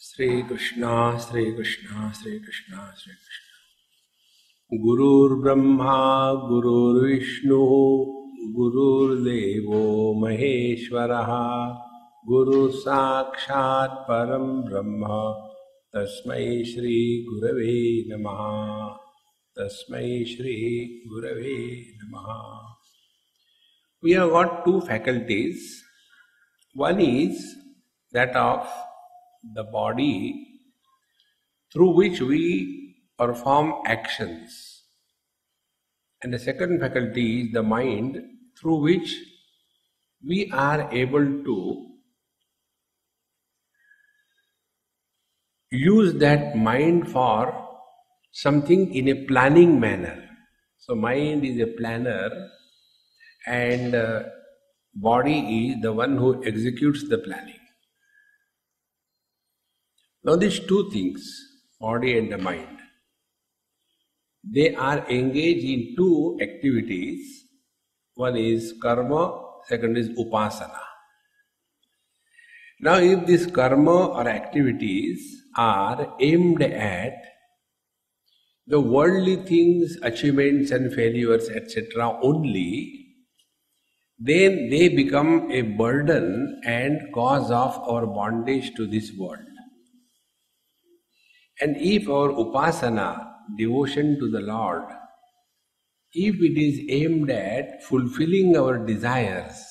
Sri Krishna, Sri Krishna, Sri Krishna, Sri Krishna. Gurur Brahma, Gurur Vishnu, Gurur Devo Maheshwaraha, Guru Sakshat Param Brahma, Tasmai Shri Gurave Namaha, Tasmai Shri Gurave Namaha. We have got two faculties. One is that of the body through which we perform actions. And the second faculty is the mind through which we are able to use that mind for something in a planning manner. So mind is a planner and body is the one who executes the planning. Now these two things, body and the mind, they are engaged in two activities. One is karma, second is upasana. Now if these karma or activities are aimed at the worldly things, achievements and failures, etc. only, then they become a burden and cause of our bondage to this world. And if our upasana, devotion to the Lord, if it is aimed at fulfilling our desires,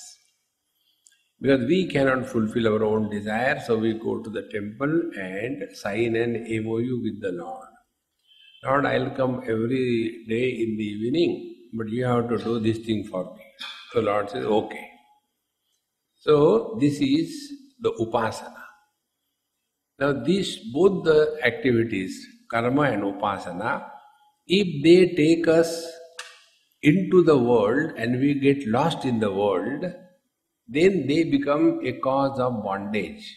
because we cannot fulfill our own desires, so we go to the temple and sign an MOU with the Lord. Lord, I'll come every day in the evening, but you have to do this thing for me. So Lord says, okay. So this is the upasana. Now these both the activities, karma and upasana, if they take us into the world and we get lost in the world, then they become a cause of bondage.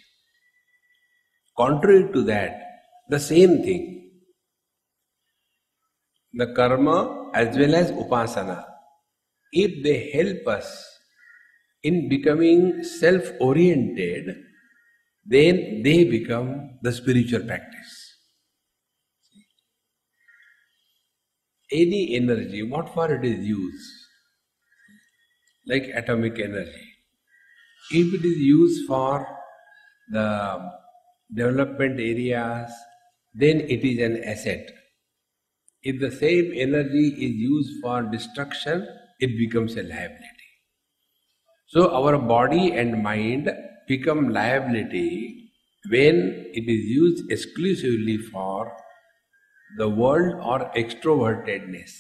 Contrary to that, the same thing, the karma as well as upasana, if they help us in becoming self-oriented, then they become the spiritual practice. Any energy, what for it is used, like atomic energy, if it is used for the development areas, then it is an asset. If the same energy is used for destruction, it becomes a liability. So our body and mind become liability when it is used exclusively for the world or extrovertedness.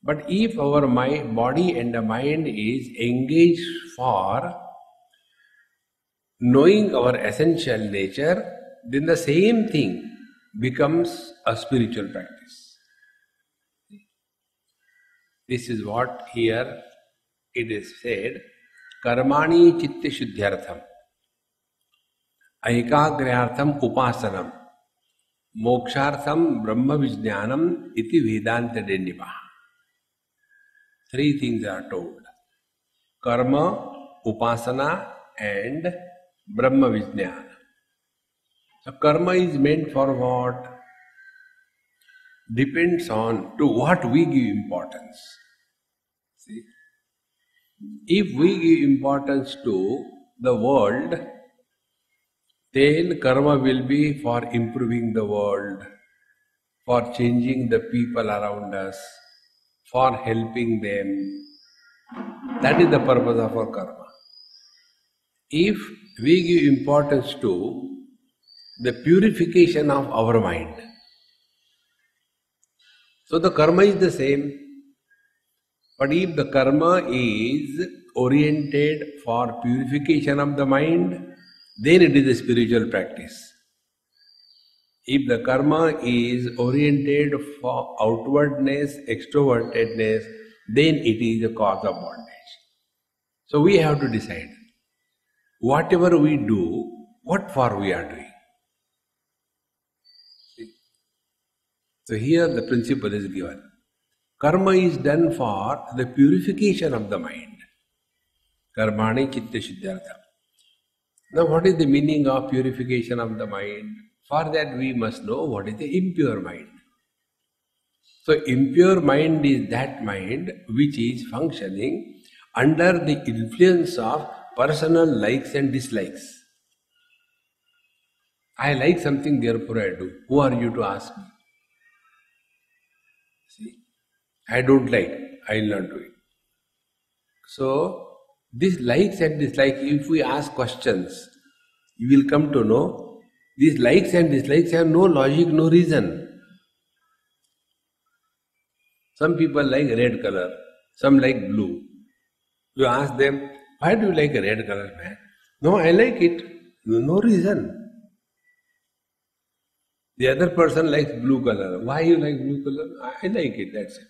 But if our body and the mind is engaged for knowing our essential nature, then the same thing becomes a spiritual practice. This is what here it is said, karmani chitta shuddhyartham, aikagrayartham upasanam, mokshartham brahma vijnanam iti vedanta dendiva. Three things are told: karma, upasana and brahma vijnana. So karma is meant for what? Depends on to what we give importance. See? If we give importance to the world, then karma will be for improving the world, for changing the people around us, for helping them. That is the purpose of our karma. If we give importance to the purification of our mind, so the karma is the same. But if the karma is oriented for purification of the mind, then it is a spiritual practice. If the karma is oriented for outwardness, extrovertedness, then it is a cause of bondage. So we have to decide, whatever we do, what for we are doing. So here the principle is given. Karma is done for the purification of the mind. Karmani chitta shuddhyartham. Now, what is the meaning of purification of the mind? For that, we must know what is the impure mind. So, impure mind is that mind which is functioning under the influence of personal likes and dislikes. I like something, therefore I do. Who are you to ask me? See, I don't like, I will not do it. So, these likes and dislikes, if we ask questions, you will come to know these likes and dislikes have no logic, no reason. Some people like red color, some like blue. You ask them, why do you like a red color, man? No, I like it. No reason. The other person likes blue color. Why you like blue color? I like it, that's it.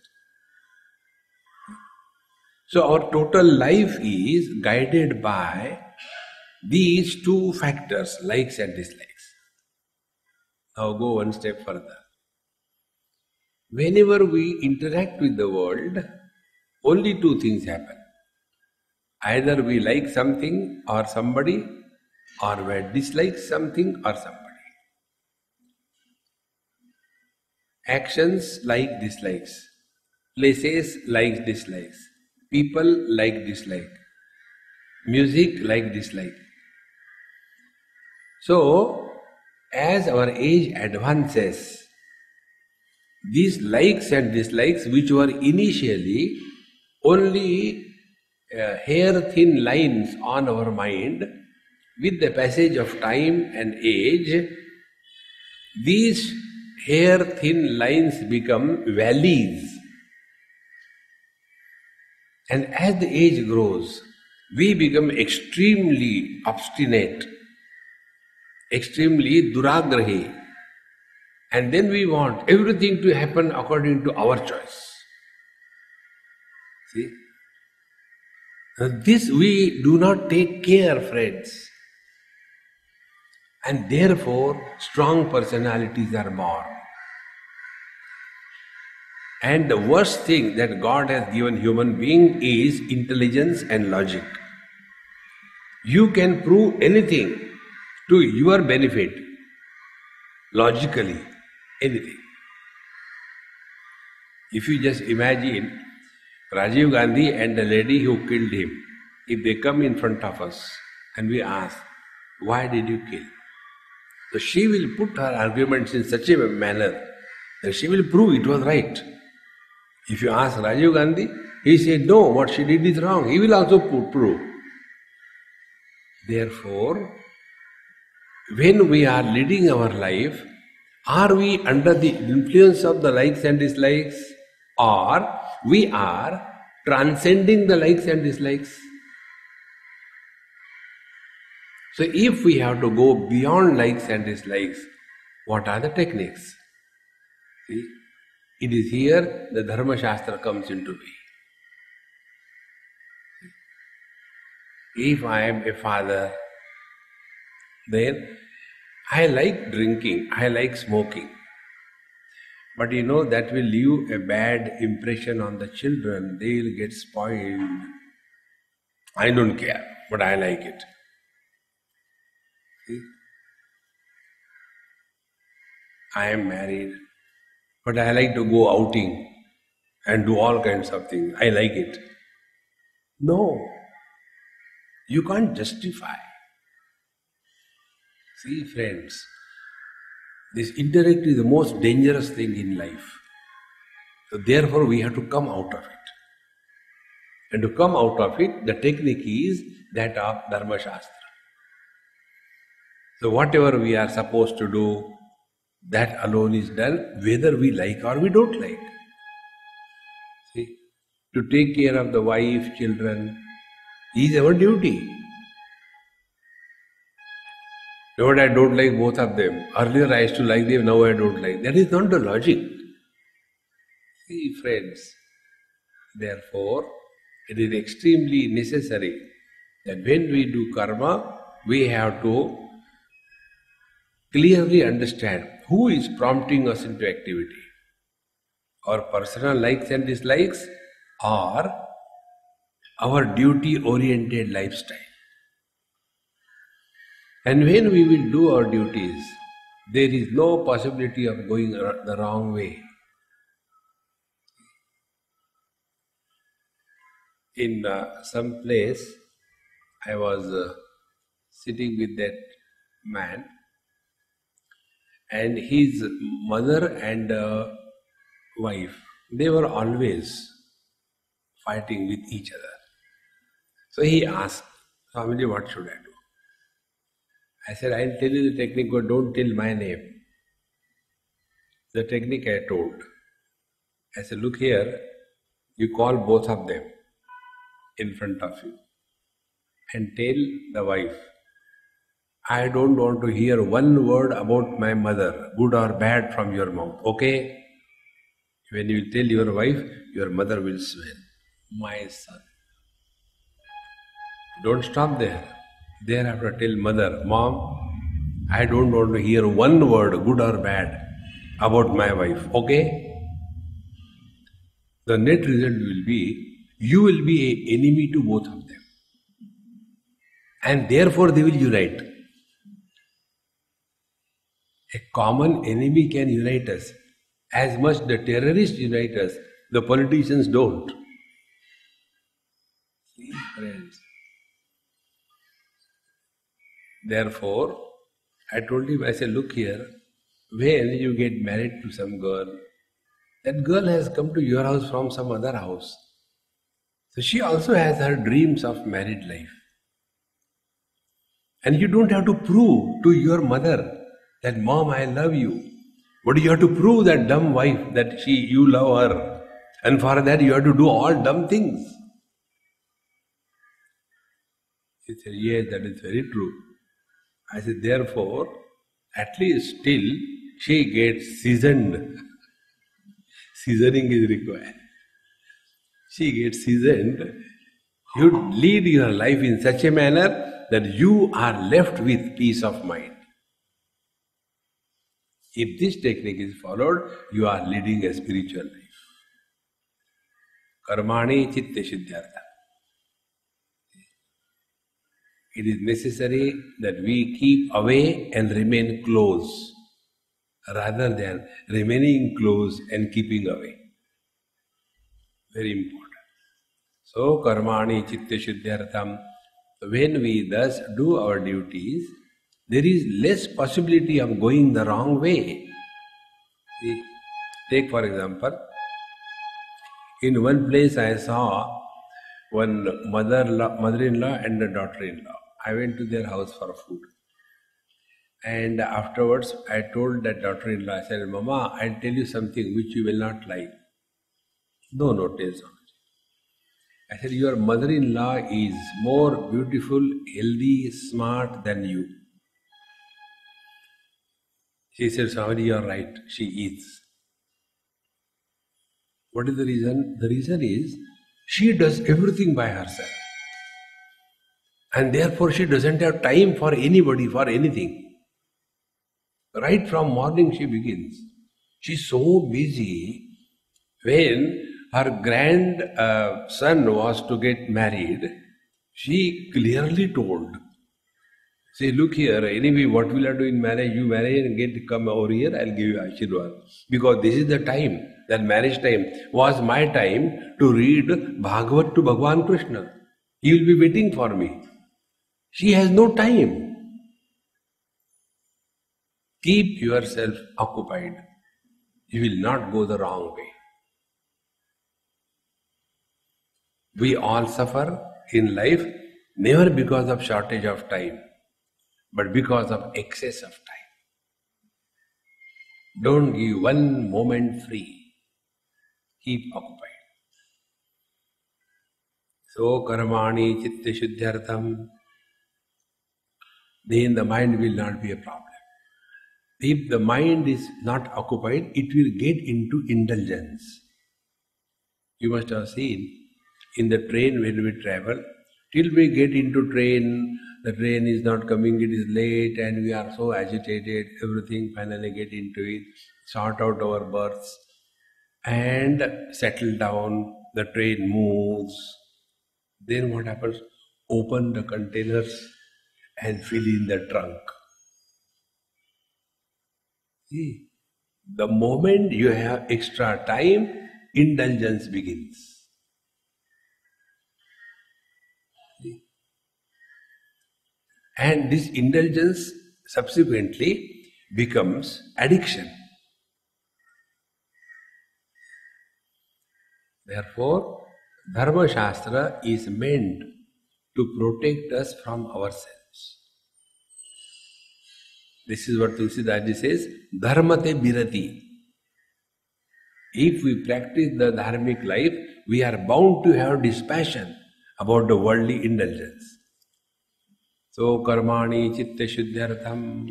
So our total life is guided by these two factors, likes and dislikes. Now go one step further. Whenever we interact with the world, only two things happen. Either we like something or somebody, or we dislike something or somebody. Actions like dislikes, places like dislikes, people like dislike, music like dislike. So, as our age advances, these likes and dislikes, which were initially only hair-thin lines on our mind, with the passage of time and age, these hair-thin lines become valleys. And as the age grows, we become extremely obstinate, extremely duragrahi. And then we want everything to happen according to our choice. See? Now this we do not take care, friends. And therefore, strong personalities are born. And the worst thing that God has given human being is intelligence and logic. You can prove anything to your benefit, logically, anything. If you just imagine Rajiv Gandhi and the lady who killed him, if they come in front of us and we ask, why did you kill? So she will put her arguments in such a manner that she will prove it was right. If you ask Rajiv Gandhi, he said, no, what she did is wrong. He will also prove. Therefore, when we are leading our life, are we under the influence of the likes and dislikes, or we are transcending the likes and dislikes? So if we have to go beyond likes and dislikes, what are the techniques? See? It is here the Dharma Shastra comes into being. If I am a father, then I like drinking, I like smoking. But you know that will leave a bad impression on the children, they will get spoiled. I don't care, but I like it. See? I am married, but I like to go outing and do all kinds of things. I like it. No, you can't justify. See, friends, this intellect is the most dangerous thing in life. So therefore, we have to come out of it. And to come out of it, the technique is that of Dharma Shastra. So whatever we are supposed to do, that alone is done, whether we like or we don't like. See, to take care of the wife, children, is our duty. But I don't like both of them. Earlier I used to like them, now I don't like. That is not the logic. See, friends, therefore, it is extremely necessary that when we do karma, we have to clearly understand who is prompting us into activity. Our personal likes and dislikes, or our duty-oriented lifestyle. And when we will do our duties, there is no possibility of going the wrong way. In some place, I was sitting with that man, and his mother and wife, they were always fighting with each other. So he asked, Swamiji, what should I do? I said, I'll tell you the technique, but don't tell my name. The technique I told. I said, look here, you call both of them in front of you and tell the wife, I don't want to hear one word about my mother, good or bad, from your mouth, okay? When you tell your wife, your mother will swear, my son. Don't stop there. Thereafter tell mother, Mom, I don't want to hear one word, good or bad, about my wife, okay? The net result will be, you will be an enemy to both of them. And therefore they will unite. A common enemy can unite us. As much the terrorists unite us, the politicians don't. See, friends. Therefore, I told him, I said, look here, when you get married to some girl, that girl has come to your house from some other house. So she also has her dreams of married life. And you don't have to prove to your mother that, Mom, I love you. But you have to prove that dumb wife that you love her. And for that you have to do all dumb things. He said, yes, that is very true. I said, therefore, at least till she gets seasoned. Seasoning is required. She gets seasoned. You lead your life in such a manner that you are left with peace of mind. If this technique is followed, you are leading a spiritual life. Karmani chitte siddhyartha. It is necessary that we keep away and remain close, rather than remaining close and keeping away. Very important. So, karmani chitte siddhyartham. When we thus do our duties, there is less possibility of going the wrong way. See, take for example, in one place I saw one mother-in-law and a daughter-in-law. I went to their house for food. And afterwards I told that daughter-in-law, I said, Mama, I'll tell you something which you will not like. No, tell something. I said, your mother-in-law is more beautiful, healthy, smart than you. She said, Swamiji, you are right, she is. What is the reason? The reason is, she does everything by herself. And therefore she doesn't have time for anybody, for anything. Right from morning she begins. She's so busy. When her grandson was to get married, she clearly told, say, look here, anyway, what will I do in marriage? You marry and come over here, I'll give you Ashirwad. Because this is the time, that marriage time was my time to read Bhagavat to Bhagavan Krishna. He will be waiting for me. She has no time. Keep yourself occupied. You will not go the wrong way. We all suffer in life, never because of shortage of time, but because of excess of time. Don't give one moment free. Keep occupied. So, karmani chitte shuddhyartham. Then the mind will not be a problem. If the mind is not occupied, it will get into indulgence. You must have seen in the train when we travel, till we get into train, the train is not coming, it is late, and we are so agitated, everything, finally get into it, sort out our berths, and settle down, the train moves. Then what happens? Open the containers and fill in the trunk. See, the moment you have extra time, indulgence begins. See? And this indulgence subsequently becomes addiction. Therefore, Dharma Shastra is meant to protect us from ourselves. This is what Tulsidaji says, Dharmate Birati. If we practice the dharmic life, we are bound to have dispassion about the worldly indulgence. So, karmani chitta shuddhyartham,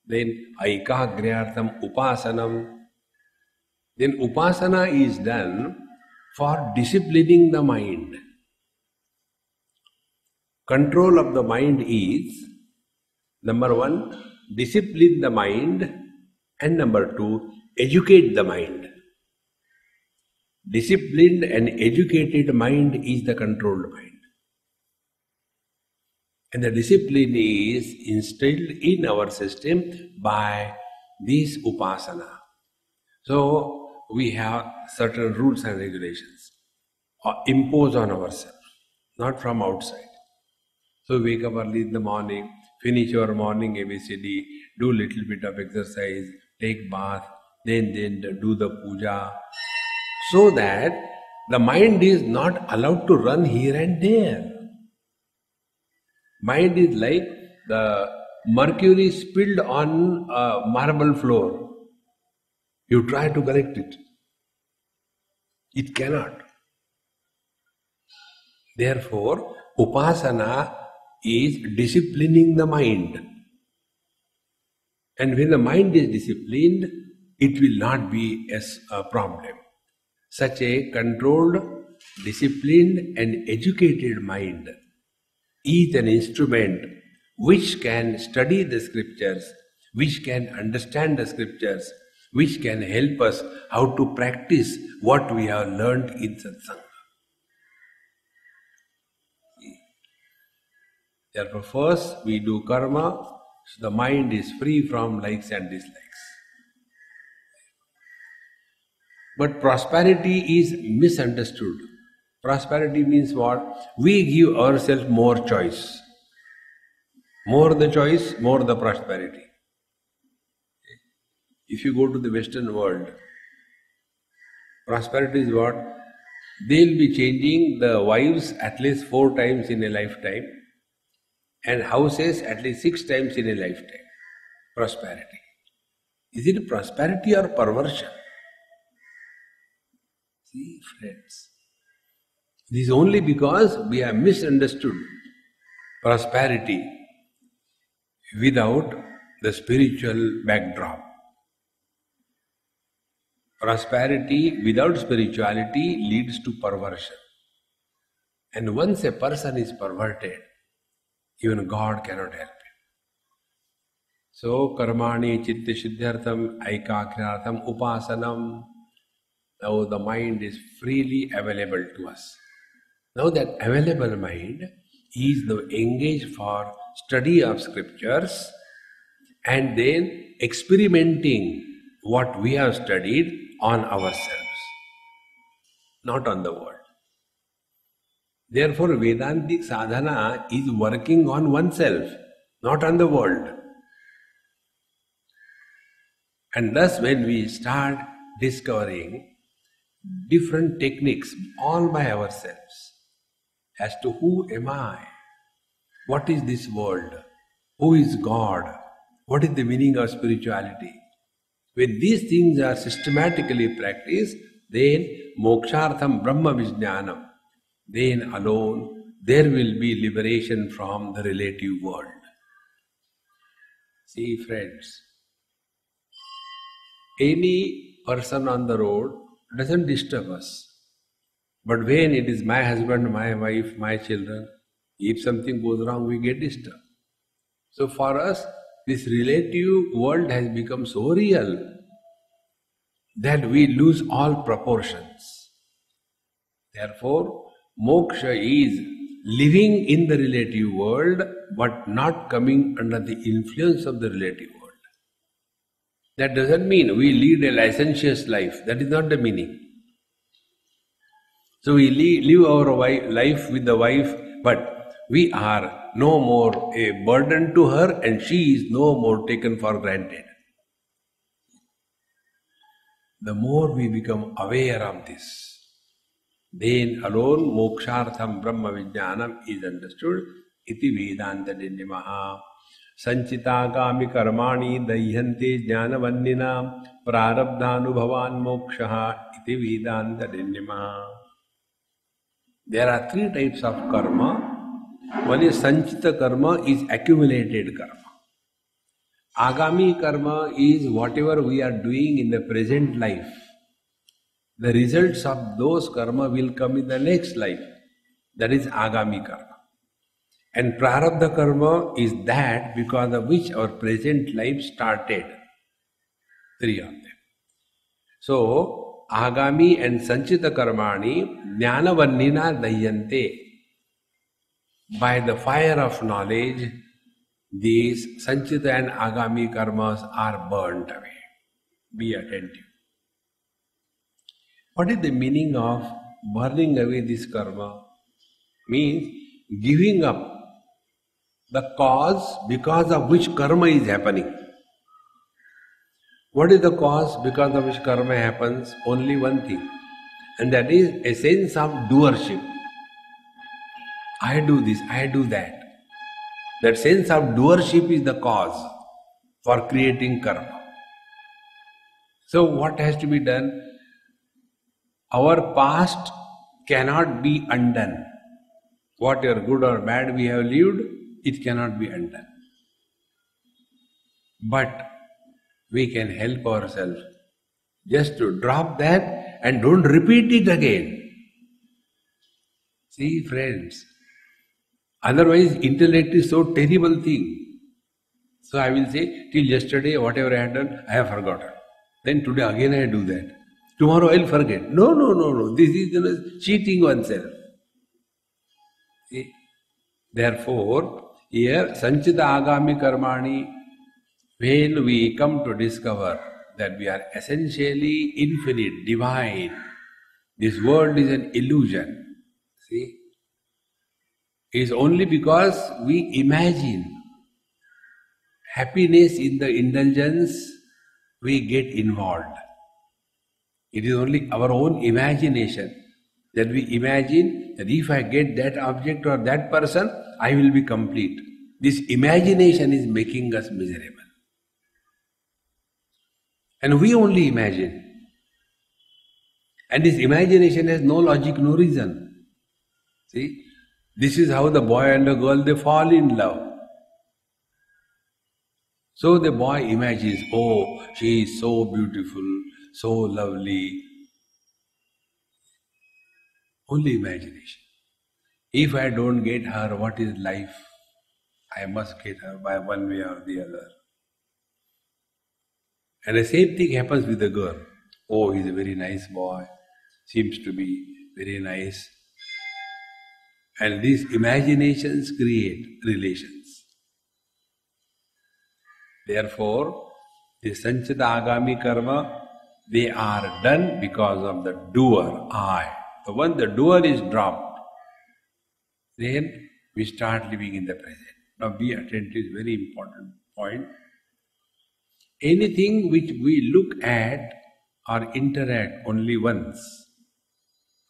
then aikagryartham upasanam. Then upasana is done for disciplining the mind. Control of the mind is, number one, discipline the mind, and number two, educate the mind. Disciplined and educated mind is the controlled mind. And the discipline is instilled in our system by this upasana. So, we have certain rules and regulations imposed on ourselves, not from outside. So, wake up early in the morning, finish your morning ABCD, do little bit of exercise, take bath, then do the puja, so that the mind is not allowed to run here and there. Mind is like the mercury spilled on a marble floor. You try to correct it. It cannot. Therefore, upasana is disciplining the mind. And when the mind is disciplined, it will not be a problem. Such a controlled, disciplined and educated mind is an instrument which can study the scriptures, which can understand the scriptures, which can help us how to practice what we have learned in satsanga. Therefore, first we do karma, so the mind is free from likes and dislikes. But prosperity is misunderstood. Prosperity means what? We give ourselves more choice. More the choice, more the prosperity. If you go to the Western world, prosperity is what? They'll be changing the wives at least 4 times in a lifetime and houses at least 6 times in a lifetime. Prosperity. Is it prosperity or perversion? See, friends, this is only because we have misunderstood prosperity without the spiritual backdrop. Prosperity without spirituality leads to perversion. And once a person is perverted, even God cannot help it. So, karmani chitta shuddhyartham aikagryartham upasanam. Now the mind is freely available to us. Now that available mind is now engaged for study of scriptures and then experimenting what we have studied on ourselves, not on the world. Therefore, Vedantic sadhana is working on oneself, not on the world. And thus, when we start discovering different techniques all by ourselves as to who am I, what is this world, who is God, what is the meaning of spirituality. When these things are systematically practiced, then mokshartham brahma vijnanam, then alone there will be liberation from the relative world. See, friends, any person on the road doesn't disturb us. But when it is my husband, my wife, my children, if something goes wrong, we get disturbed. So for us, this relative world has become so real that we lose all proportions. Therefore, moksha is living in the relative world but not coming under the influence of the relative world. That doesn't mean we lead a licentious life. That is not the meaning. So we live our life with the wife, but we are no more a burden to her and she is no more taken for granted. The more we become aware of this, then alone mokshartham brahma vijnanam is understood. Iti Vedanta Nirnimaha Sanchitagami karmani dahyante jnanavannina prarabdhanubhavan mokshaha iti Vedanta Nirnimaha. There are three types of karma. One is sanchita karma, is accumulated karma. Agami karma is whatever we are doing in the present life. The results of those karma will come in the next life. That is agami karma. And prarabdha karma is that because of which our present life started. Three of them. So, agami and sanchita karmani jnanavannina dahyante. By the fire of knowledge, these sanchita and agami karmas are burnt away. Be attentive. What is the meaning of burning away this karma? Means giving up the cause because of which karma is happening. What is the cause because of which karma happens? Only one thing, and that is a sense of doership. I do this, I do that. That sense of doership is the cause for creating karma. So what has to be done? Our past cannot be undone. Whatever good or bad we have lived, it cannot be undone. But we can help ourselves just to drop that and don't repeat it again. See, friends, otherwise intellect is so terrible thing. So I will say, till yesterday whatever I had done, I have forgotten. Then today again I do that. Tomorrow I will forget. No. This is cheating oneself. See? Therefore, here sanchita agami karmani, when we come to discover that we are essentially infinite, divine, this world is an illusion. See? It is only because we imagine happiness in the indulgence, we get involved. It is only our own imagination that we imagine that if I get that object or that person, I will be complete. This imagination is making us miserable. And we only imagine. And this imagination has no logic, no reason. See? This is how the boy and the girl, they fall in love. So the boy imagines, oh, she is so beautiful, so lovely. Only imagination. If I don't get her, what is life? I must get her by one way or the other. And the same thing happens with the girl. Oh, he's a very nice boy, seems to be very nice. And these imaginations create relations. Therefore, the sanchita agami karma, they are done because of the doer, I. So once the doer is dropped, then we start living in the present. Now be attentive, is a very important point. Anything which we look at or interact only once,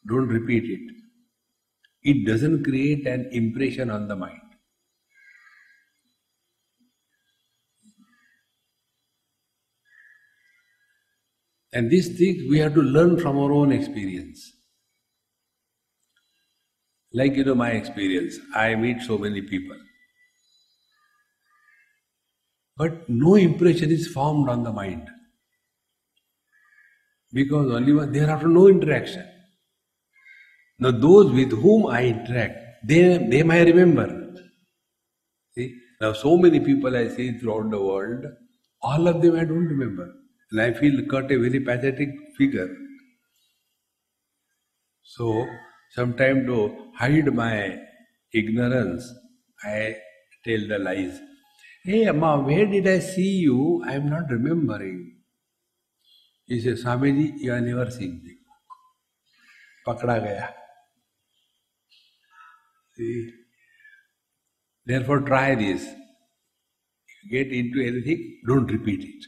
don't repeat it. It doesn't create an impression on the mind. And these things we have to learn from our own experience. Like my experience, I meet so many people. But no impression is formed on the mind. Because only one, there are no interaction. Now those with whom I interact, they might remember. See, now so many people I see throughout the world, all of them I don't remember. And I feel cut a very pathetic figure. So, sometimes to hide my ignorance, I tell the lies. Hey Amma, where did I see you? I am not remembering. He says, Swamiji, you have never seen me. Pakda gaya. See? Therefore try this. If you get into anything, don't repeat it.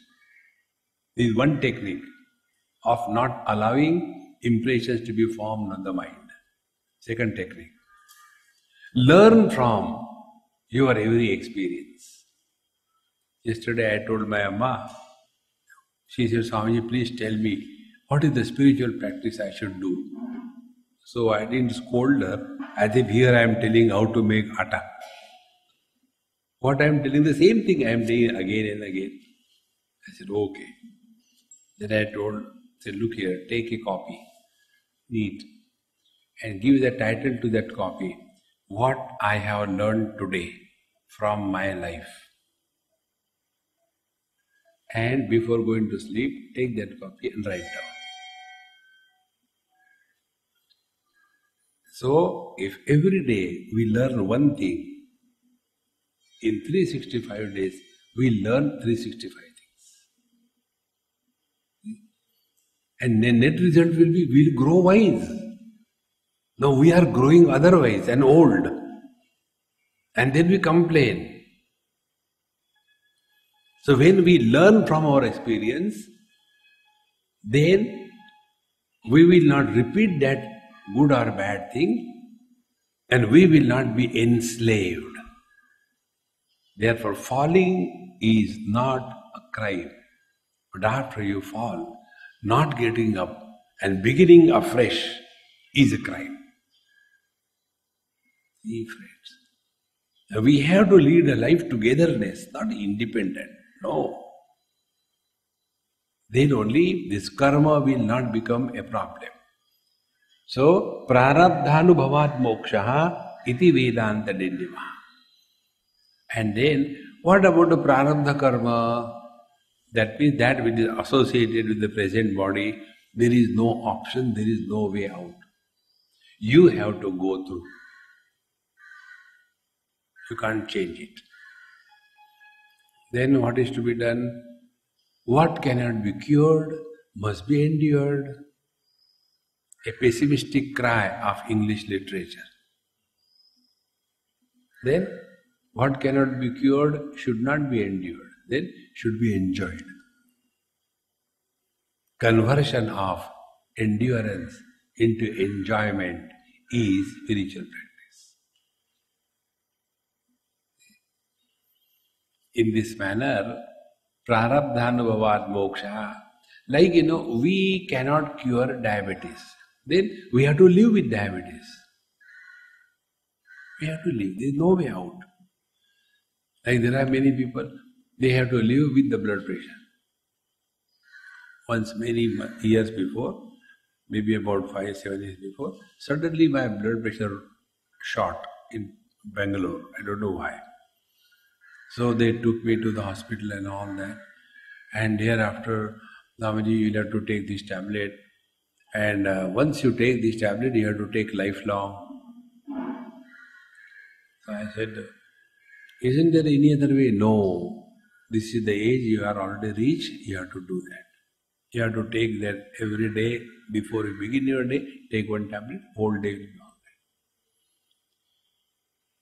This is one technique of not allowing impressions to be formed on the mind. Second technique. Learn from your every experience. Yesterday I told my Amma, she said, Swamiji, please tell me, what is the spiritual practice I should do? So I didn't scold her, as if here I am telling how to make atta. What I am telling, the same thing I am doing again and again. I said, okay. Then I said, look here, take a copy, neat, and give the title to that copy, What I have learned today from my life. And before going to sleep, take that copy and write down. So, if every day we learn one thing, in 365 days, we learn 365 things. And the net result will be, we'll grow wise. Now we are growing otherwise and old. And then we complain. So when we learn from our experience, then we will not repeat that good or bad thing, and we will not be enslaved. Therefore, falling is not a crime. But after you fall, not getting up and beginning afresh is a crime. See, friends, we have to lead a life togetherness, not independent. No. Then only this karma will not become a problem. So, prarabdhanubhavat mokshaha iti vedanta dindima. And then, what about the prarabdha karma? That means that which is associated with the present body, there is no option, there is no way out. You have to go through. You can't change it. Then what is to be done? What cannot be cured must be endured. A pessimistic cry of English literature. Then what cannot be cured should not be endured, then should be enjoyed. Conversion of endurance into enjoyment is spiritual practice. In this manner, prarabdhanubhavat moksha, like we cannot cure diabetes. Then we have to live with diabetes. We have to live. There is no way out. Like there are many people, they have to live with the blood pressure. Once many years before, maybe about 5-7 years before, suddenly my blood pressure shot in Bangalore. I don't know why. So they took me to the hospital and all that. And thereafter, Swamiji, you'll have to take this tablet. And once you take this tablet, you have to take lifelong. So I said, isn't there any other way? No. This is the age you are already reached, you have to do that. You have to take that every day before you begin your day, take one tablet, whole day will be all right.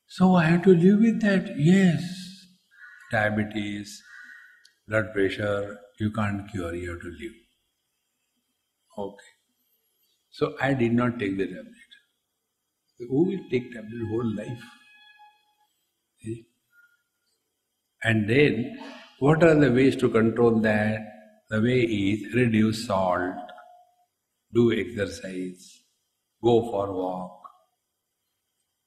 So I have to live with that. Yes. Diabetes, blood pressure, you can't cure, you have to live. Okay. So I did not take the tablet. Who will take tablet whole life? See? And then, what are the ways to control that? The way is reduce salt, do exercise, go for walk.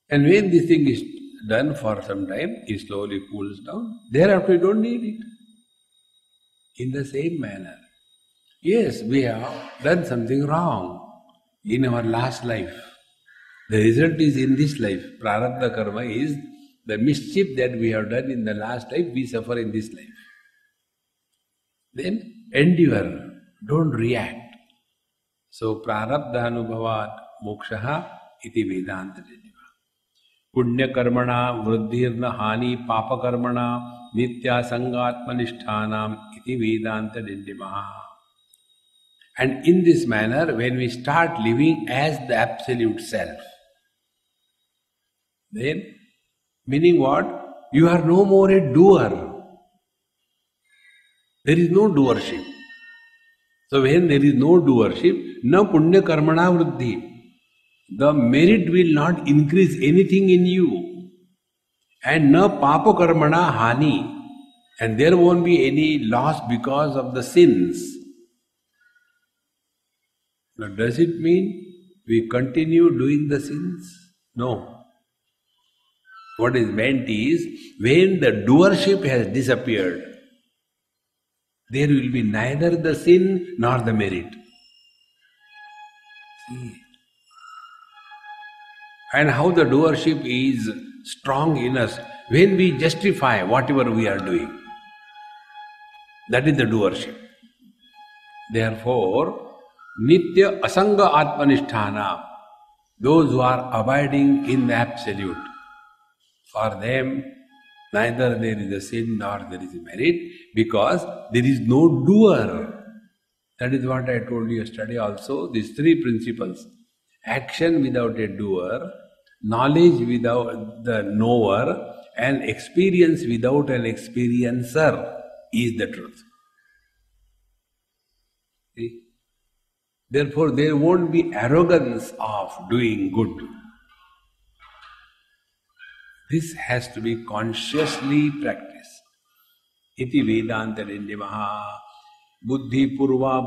And when this thing is done for some time, it slowly cools down. Thereafter, you don't need it. In the same manner, yes, we have done something wrong in our last life. The result is in this life. Prarabdha karma is the mischief that we have done in the last life, we suffer in this life. Then endure, don't react. So prarabdhanubhavat mokshaha iti vedanta dindima. पुण्य कर्मणा वृद्धिर्न हानि पाप कर्मणा नित्या संगात्मनिष्ठानाम इति वेदांत डिंडिमः. And in this manner, when we start living as the absolute self, then, meaning what? You are no more a doer. There is no doership. So when there is no doership, na punya karmana vruddhi. The merit will not increase anything in you. And na papa karmana hani. And there won't be any loss because of the sins. Now does it mean we continue doing the sins? No. What is meant is, when the doership has disappeared, there will be neither the sin nor the merit. See? And how the doership is strong in us, when we justify whatever we are doing. That is the doership. Therefore, Nitya Asanga Atmanisthana, those who are abiding in the Absolute, for them neither there is a sin nor there is a merit, because there is no doer. That is what I told you yesterday also, these three principles. Action without a doer, knowledge without the knower, and experience without an experiencer is the truth. See? Therefore, there won't be arrogance of doing good. This has to be consciously practiced. Iti Vedanta Dindimaha Buddhi Purva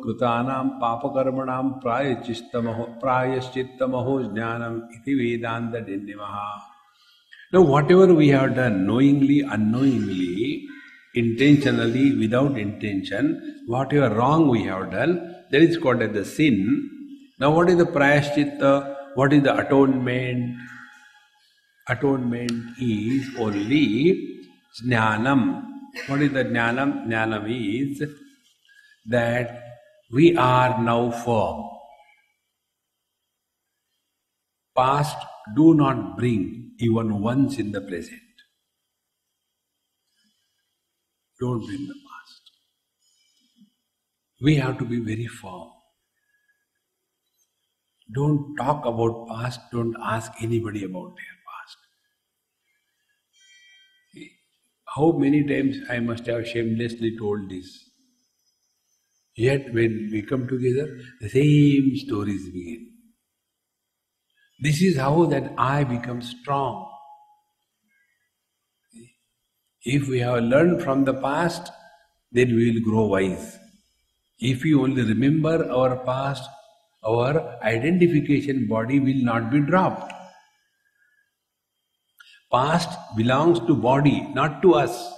Kritanam Papakarmanam Prayaschittamaho Jnanam Iti Vedanta Dindimaha. Now, whatever we have done, knowingly, unknowingly, intentionally, without intention, whatever wrong we have done, that is called as the sin. Now, what is the prayaschitta? What is the atonement? Atonement is only jnanam. What is the jnanam? Jnanam is that we are now firm. Past do not bring even once in the present. Don't bring the past. We have to be very firm. Don't talk about past, don't ask anybody about their past. How many times I must have shamelessly told this. Yet when we come together, the same stories begin. This is how that I become strong. If we have learned from the past, then we will grow wise. If we only remember our past, our identification body will not be dropped. Past belongs to body, not to us.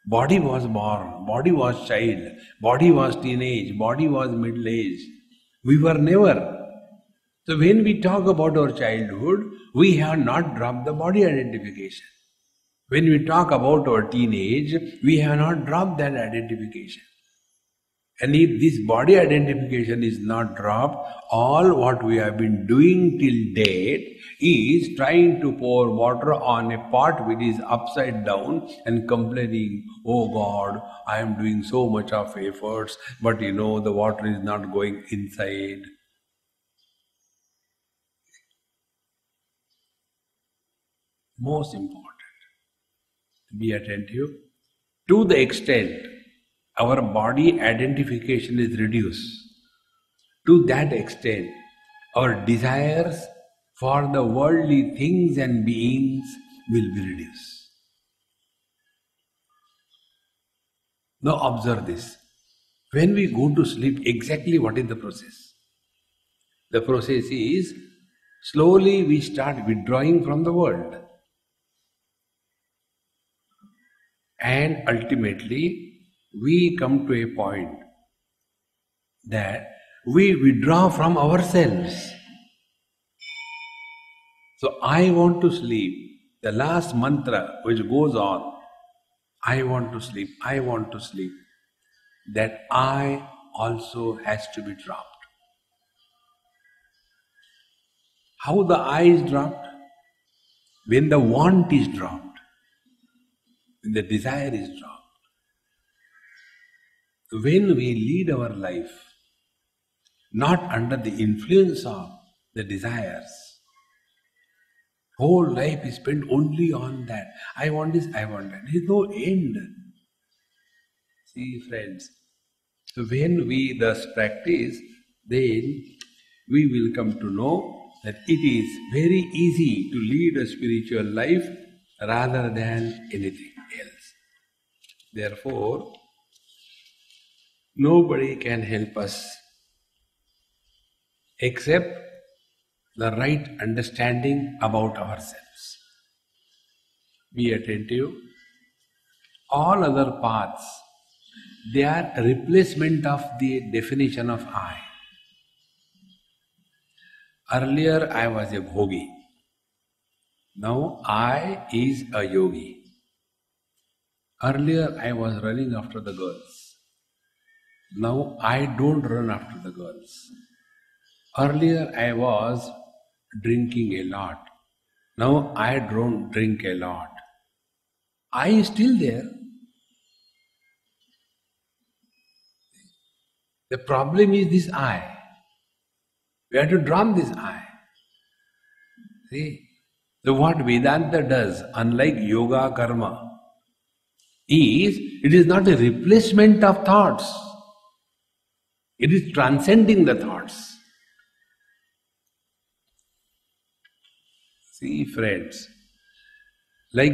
Body was born, body was child, body was teenage, body was middle age. We were never. So when we talk about our childhood, we have not dropped the body identification. When we talk about our teenage, we have not dropped that identification. And if this body identification is not dropped, all what we have been doing till date is trying to pour water on a pot which is upside down and complaining, oh God, I am doing so much of efforts, but the water is not going inside. Most important, be attentive. To the extent our body identification is reduced, to that extent our desires for the worldly things and beings will be reduced. Now observe this. When we go to sleep, exactly what is the process? The process is, slowly we start withdrawing from the world. And ultimately, we come to a point that we withdraw from ourselves. So I want to sleep. The last mantra which goes on, I want to sleep, I want to sleep. That I also has to be dropped. How the I is dropped? When the want is dropped, when the desire is dropped. When we lead our life not under the influence of the desires, whole life is spent only on that. I want this, I want that. There is no end. See, friends, so when we thus practice, then we will come to know that it is very easy to lead a spiritual life rather than anything else. Therefore, nobody can help us except the right understanding about ourselves. Be attentive. All other paths, they are a replacement of the definition of I. Earlier I was a bhogi. Now I is a yogi. Earlier I was running after the girls. Now I don't run after the girls. Earlier I was drinking a lot. Now I don't drink a lot. I is still there. The problem is this I. We have to drop this I. See? So what Vedanta does, unlike yoga karma, is it is not a replacement of thoughts. It is transcending the thoughts. See, friends, like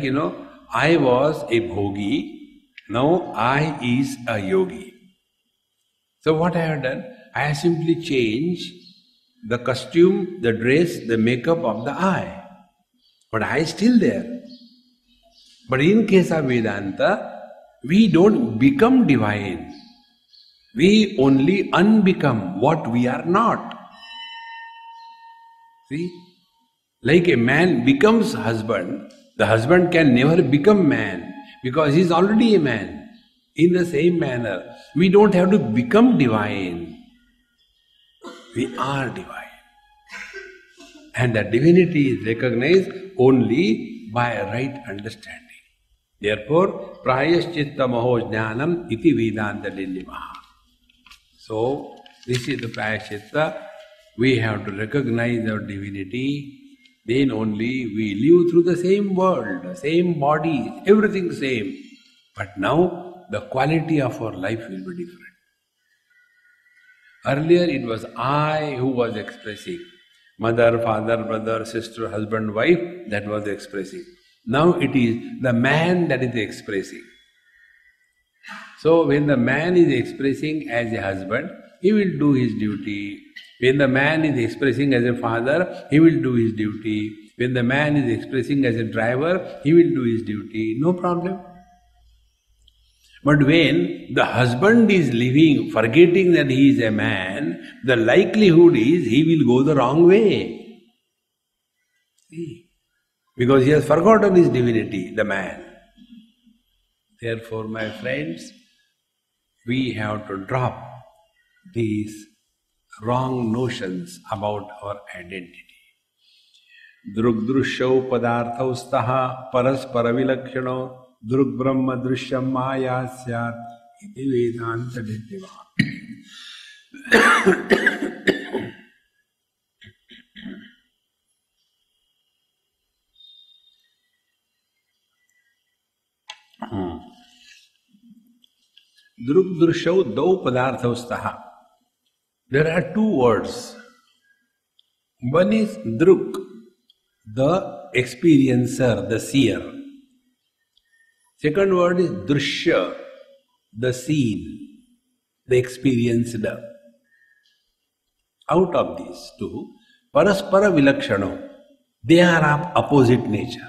I was a bhogi, now I is a yogi. So what I have done? I have simply changed the costume, the dress, the makeup of the I. But I is still there. But in case of Vedanta, we don't become divine. We only unbecome what we are not. See? Like a man becomes husband, the husband can never become man because he is already a man. In the same manner, we don't have to become divine. We are divine. And that divinity is recognized only by a right understanding. Therefore, prayaschitta maho jnanam iti vedanta nirnimaha. So, this is the prayaschitta. We have to recognize our divinity. Then only we live through the same world, same body, everything same. But now, the quality of our life will be different. Earlier it was I who was expressing. Mother, father, brother, sister, husband, wife, that was expressing. Now it is the man that is expressing. So when the man is expressing as a husband, he will do his duty. When the man is expressing as a father, he will do his duty. When the man is expressing as a driver, he will do his duty. No problem. But when the husband is living, forgetting that he is a man, the likelihood is he will go the wrong way. See? Because he has forgotten his divinity, the man. Therefore, my friends, we have to drop these wrong notions about our identity. Drugdrushau padarthaustaha paraspara vilakshano drug brahma drishyam maya syat iti vedanta nirnimaha. Drugdrushau dau padarthaustaha. There are two words. One is druk, the experiencer, the seer. Second word is drushya, the seen, the experienced. Out of these two, paraspara vilakshano, they are of opposite nature.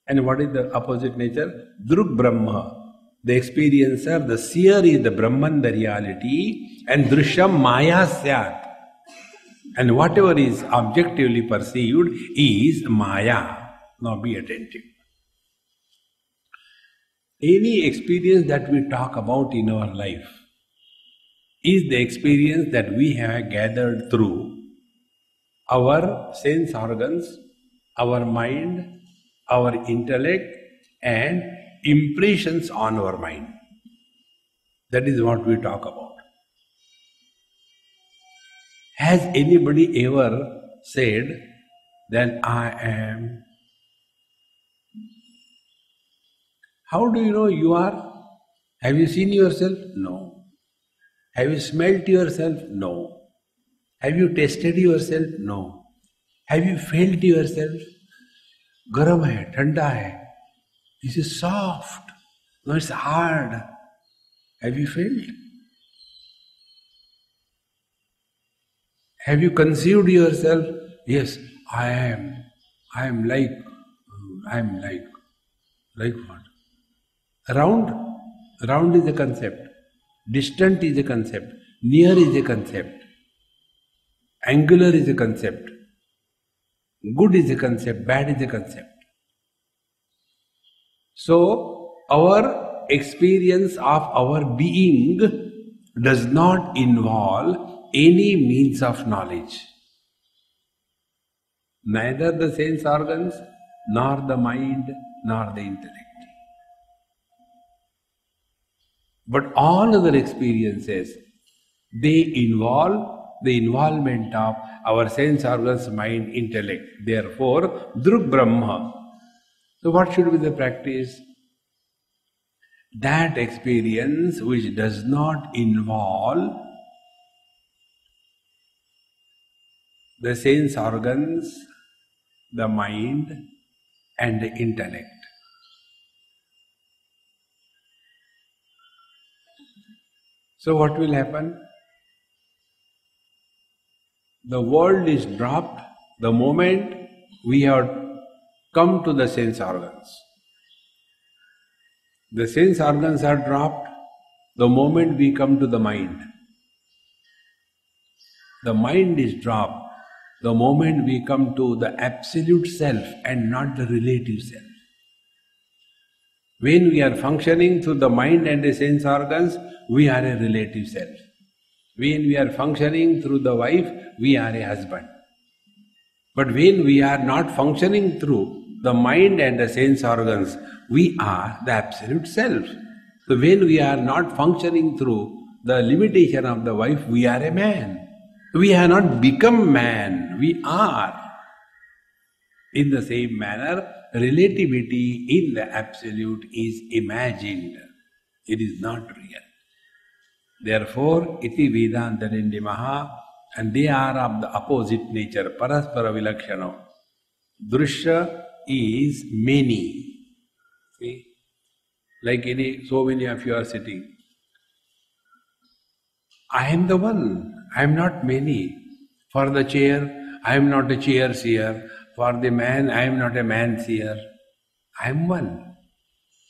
And what is the opposite nature? Drug Brahma, the experiencer, the seer is the Brahman, the reality, and drishyam maya syat. And whatever is objectively perceived is maya. Now be attentive. Any experience that we talk about in our life is the experience that we have gathered through our sense organs, our mind, our intellect, and impressions on our mind. That is what we talk about. Has anybody ever said that I am? How do you know you are? Have you seen yourself? No. Have you smelt yourself? No. Have you tasted yourself? No. Have you felt yourself? Garam hai, thanda hai. This is soft. No, it's hard. Have you felt? Have you conceived yourself? Yes, I am. I am like what? Round? Round is a concept. Distant is a concept. Near is a concept. Angular is a concept. Good is a concept. Bad is a concept. So, our experience of our being does not involve any means of knowledge. Neither the sense organs, nor the mind, nor the intellect. But all other experiences, they involve the involvement of our sense organs, mind, intellect. Therefore, Druk Brahma. So what should be the practice? That experience which does not involve the sense organs, the mind, and the intellect. So what will happen? The world is dropped the moment we have come to the sense organs. The sense organs are dropped the moment we come to the mind. The mind is dropped the moment we come to the absolute self and not the relative self. When we are functioning through the mind and the sense organs, we are a relative self. When we are functioning through the wife, we are a husband. But when we are not functioning through the mind and the sense organs, we are the absolute self. So when we are not functioning through the limitation of the wife, we are a man. We have not become man, we are. In the same manner, relativity in the absolute is imagined. It is not real. Therefore, iti Vedanta Nindimaha, and they are of the opposite nature, Paraspara Vilakshana. Drushya is many. See? Like so many of you are sitting. I am the one, I am not many. For the chair, I am not a chair seer. For the man, I am not a man seer. I am one.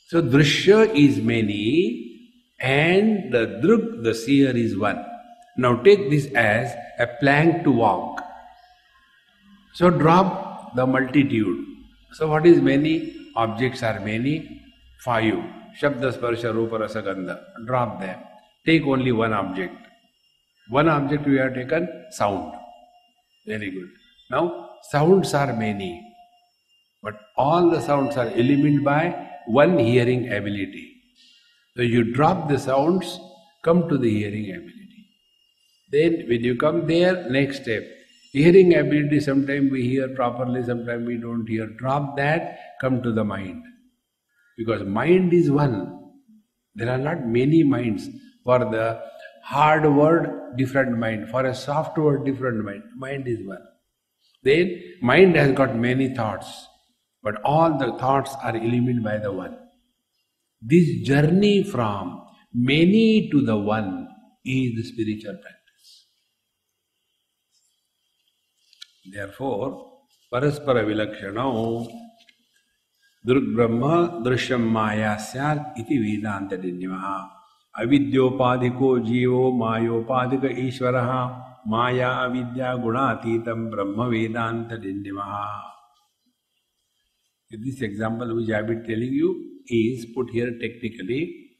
So Drushya is many and the Druk, the seer, is one. Now take this as a plank to walk. So drop the multitude. So what is many? Objects are many. 5. Shabda, Sparsha, Rupa, Rasa, Gandha. Drop them. Take only one object. One object we have taken, sound. Very good. Now, sounds are many. But all the sounds are illumined by one hearing ability. So you drop the sounds, come to the hearing ability. Then when you come there, next step. Hearing ability, sometimes we hear properly, sometimes we don't hear. Drop that, come to the mind. Because mind is one. There are not many minds. For the hard word, different mind. For a soft word, different mind. Mind is one. Then mind has got many thoughts. But all the thoughts are illumined by the one. This journey from many to the one is the spiritual practice. Therefore, Paraspara Vilakshana Druk Brahma Drishyam Maya Syat iti Vedanta Dindimaha Avidyopadhiko Jivo Mayopadhika Ishvaraha Maya Avidya Gunatitam Brahma Vedanta Dindimaha. This example which I have been telling you is put here technically.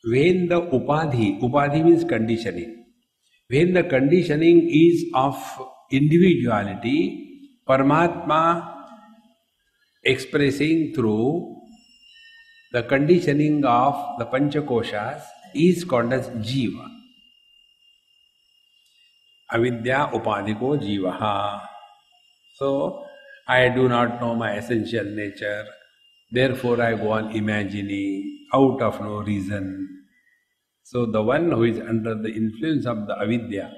When the upadhi means conditioning. When the conditioning is of individuality, Paramatma expressing through the conditioning of the Panchakoshas is called as Jiva. Avidya upadhiko jivaha. So, I do not know my essential nature, therefore I go on imagining out of no reason. So the one who is under the influence of the avidya.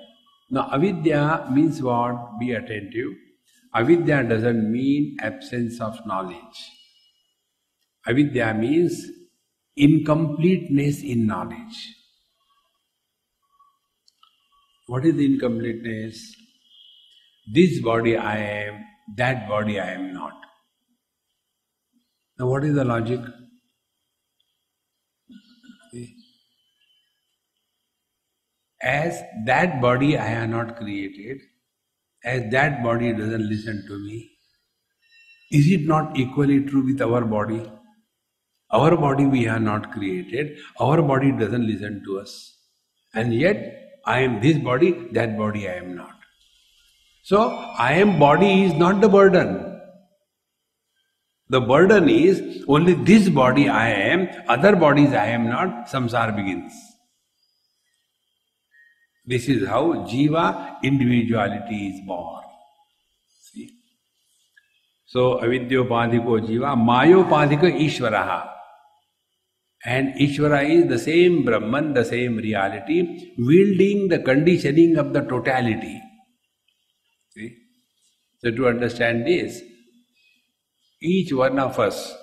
Now avidya means what? Be attentive. Avidya doesn't mean absence of knowledge. Avidya means incompleteness in knowledge. What is the incompleteness? This body I am, that body I am not. Now what is the logic? As that body I have not created, as that body doesn't listen to me, is it not equally true with our body? Our body we have not created, our body doesn't listen to us. And yet, I am this body, that body I am not. So, I am body is not the burden. The burden is only this body I am, other bodies I am not, samsara begins. This is how jiva, individuality is born. See? So, avidyopadhiko jiva, mayopadhika ishvaraha. And Ishvara is the same Brahman, the same reality, wielding the conditioning of the totality. See? So to understand this, each one of us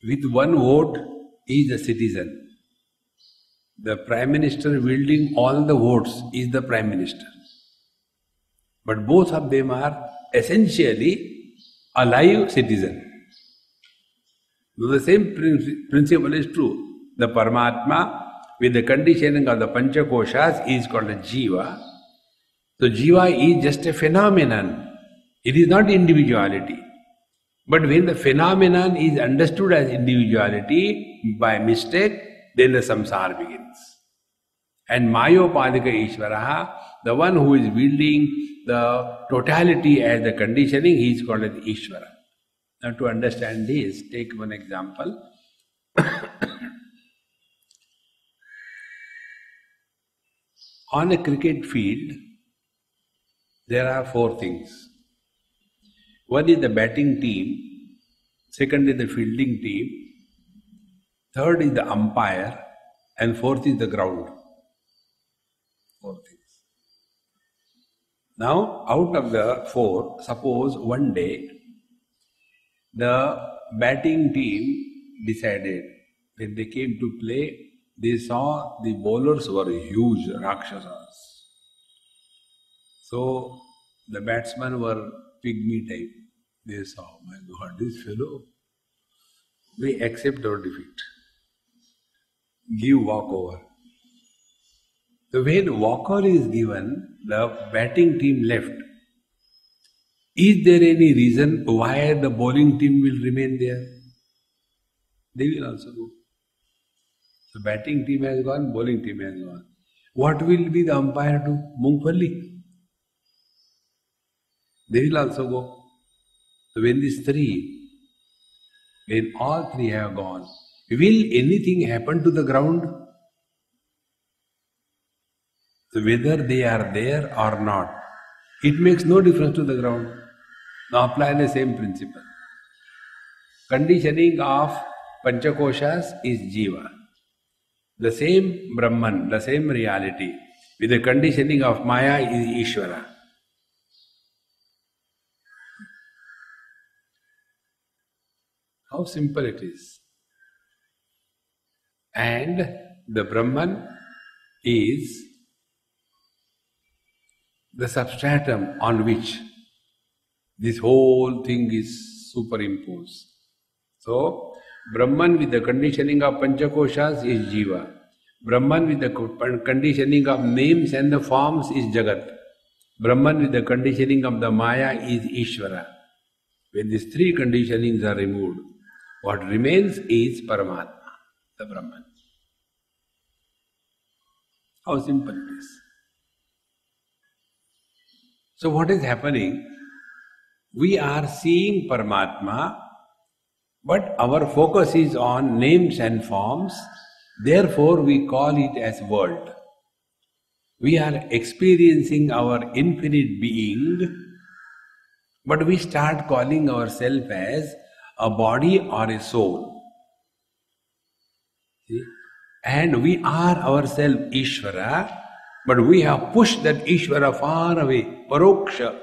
with one vote is a citizen. The Prime Minister wielding all the votes is the Prime Minister. But both of them are essentially a live citizen. The same principle is true. The Paramatma with the conditioning of the Panchakoshas is called a Jiva. So Jiva is just a phenomenon. It is not individuality. But when the phenomenon is understood as individuality by mistake, then the samsara begins. And Mayopadhika Ishvaraha, the one who is wielding the totality as the conditioning, he is called as Ishvara. Now to understand this, take one example. On a cricket field, there are four things. One is the batting team, second is the fielding team, third is the umpire, and fourth is the ground. Four things. Now, out of the four, suppose one day the batting team decided, when they came to play, they saw the bowlers were huge Rakshasas. So the batsmen were pygmy type. They saw, my God, this fellow, we accept our defeat. Give walkover. So when walkover is given, the batting team left. Is there any reason why the bowling team will remain there? They will also go. So batting team has gone, bowling team has gone. What will be the umpire do? Mungfali. They will also go. So when these three, when all three have gone, will anything happen to the ground? So whether they are there or not, it makes no difference to the ground. Now apply the same principle. Conditioning of Panchakoshas is Jiva. The same Brahman, the same reality, with the conditioning of Maya is Ishvara. How simple it is. And the Brahman is the substratum on which this whole thing is superimposed. So, Brahman with the conditioning of Panchakoshas is Jiva. Brahman with the conditioning of names and the forms is Jagat. Brahman with the conditioning of the Maya is Ishvara. When these three conditionings are removed, what remains is Paramatma, the Brahman. How simple it is. So what is happening? We are seeing Paramatma, but our focus is on names and forms, therefore we call it as world. We are experiencing our infinite being, but we start calling ourselves as a body or a soul. See? And we are ourselves Ishvara, but we have pushed that Ishvara far away, Paroksha,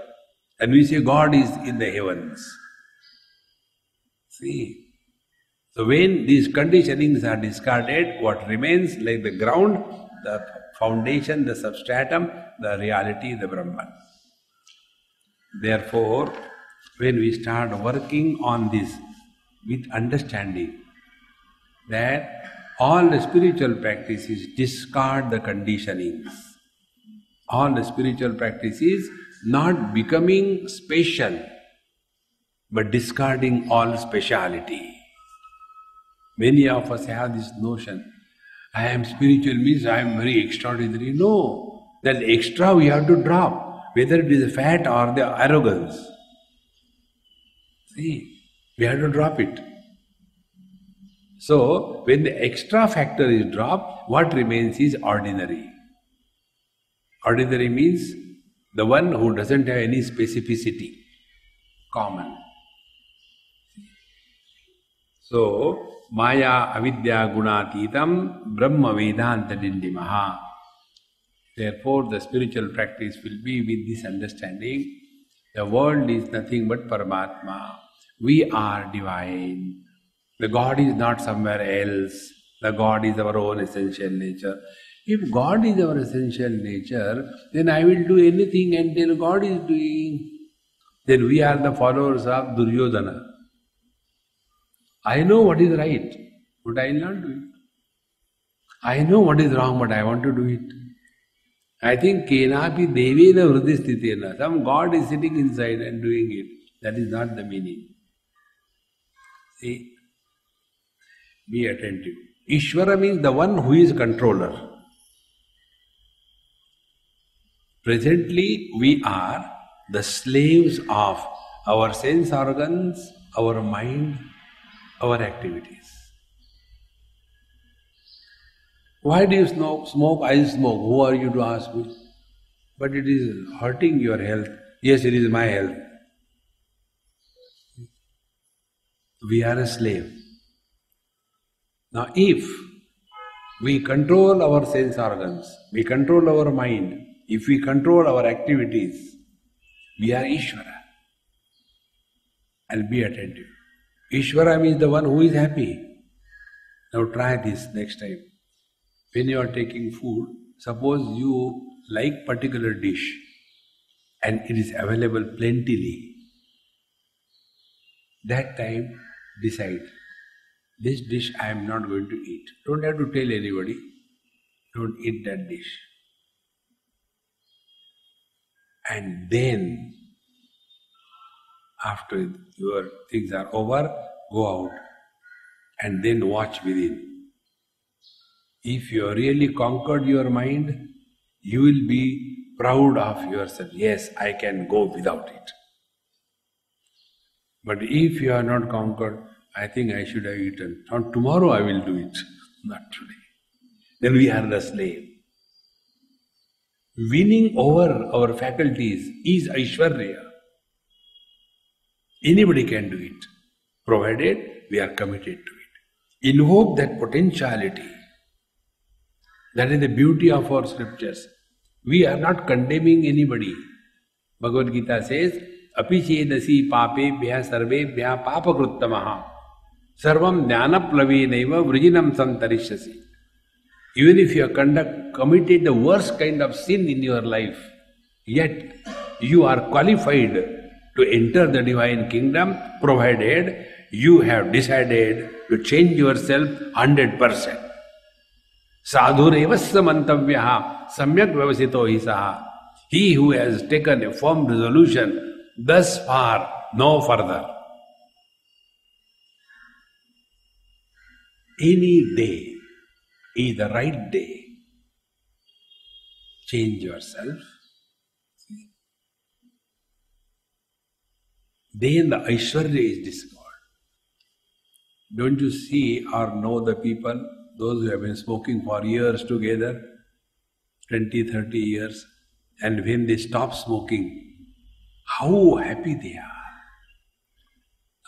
and we say God is in the heavens. See? So when these conditionings are discarded, what remains like the ground, the foundation, the substratum, the reality, the Brahman. Therefore, when we start working on this with understanding that all the spiritual practices discard the conditionings, all the spiritual practices not becoming special, but discarding all speciality. Many of us have this notion, I am spiritual means I am very extraordinary. No, that extra we have to drop, whether it is fat or the arrogance. See, we have to drop it. So, when the extra factor is dropped, what remains is ordinary. Ordinary means the one who doesn't have any specificity, common. So, Maya avidya gunatitam brahma vedanta dindimaha. Therefore, the spiritual practice will be with this understanding. The world is nothing but Paramatma. We are divine. The God is not somewhere else. The God is our own essential nature. If God is our essential nature, then I will do anything until God is doing. Then we are the followers of Duryodhana. I know what is right, but I will not do it. I know what is wrong, but I want to do it. I think kenapi devena vridistitena. Some God is sitting inside and doing it. That is not the meaning. See, be attentive. Ishvara means the one who is controller. Presently, we are the slaves of our sense organs, our mind, our activities. Why do you smoke? I smoke. Who are you to ask me? But it is hurting your health. Yes, it is my health. We are a slave. Now, if we control our sense organs, we control our mind, if we control our activities, we are Ishvara. And be attentive. Ishvara means the one who is happy. Now try this next time. When you are taking food, suppose you like particular dish and it is available plentifully. That time decide, this dish I am not going to eat. Don't have to tell anybody, don't eat that dish. And then, after your things are over, go out and then watch within. If you have really conquered your mind, you will be proud of yourself. Yes, I can go without it. But if you are not conquered, I think I should have eaten. Not tomorrow I will do it, not today. Then we are the slave. Winning over our faculties is Aishwarya. Anybody can do it, provided we are committed to it. Invoke that potentiality. That is the beauty of our scriptures. We are not condemning anybody. Bhagavad Gita says, Api chedasi papebhya sarvebhya papakruttamaha sarvam jnanaplavenaiva vrijinam santarishyasi. Even if you have committed the worst kind of sin in your life, yet you are qualified to enter the divine kingdom, provided you have decided to change yourself 100%. Sadhurevasya mantavyaha samyak vyavasito hi saha. He who has taken a firm resolution, thus far, no further. Any day is the right day. Change yourself. then the Aishwarya is discovered. Don't you see or know the people, those who have been smoking for years together, 20, 30 years, and when they stop smoking, how happy they are.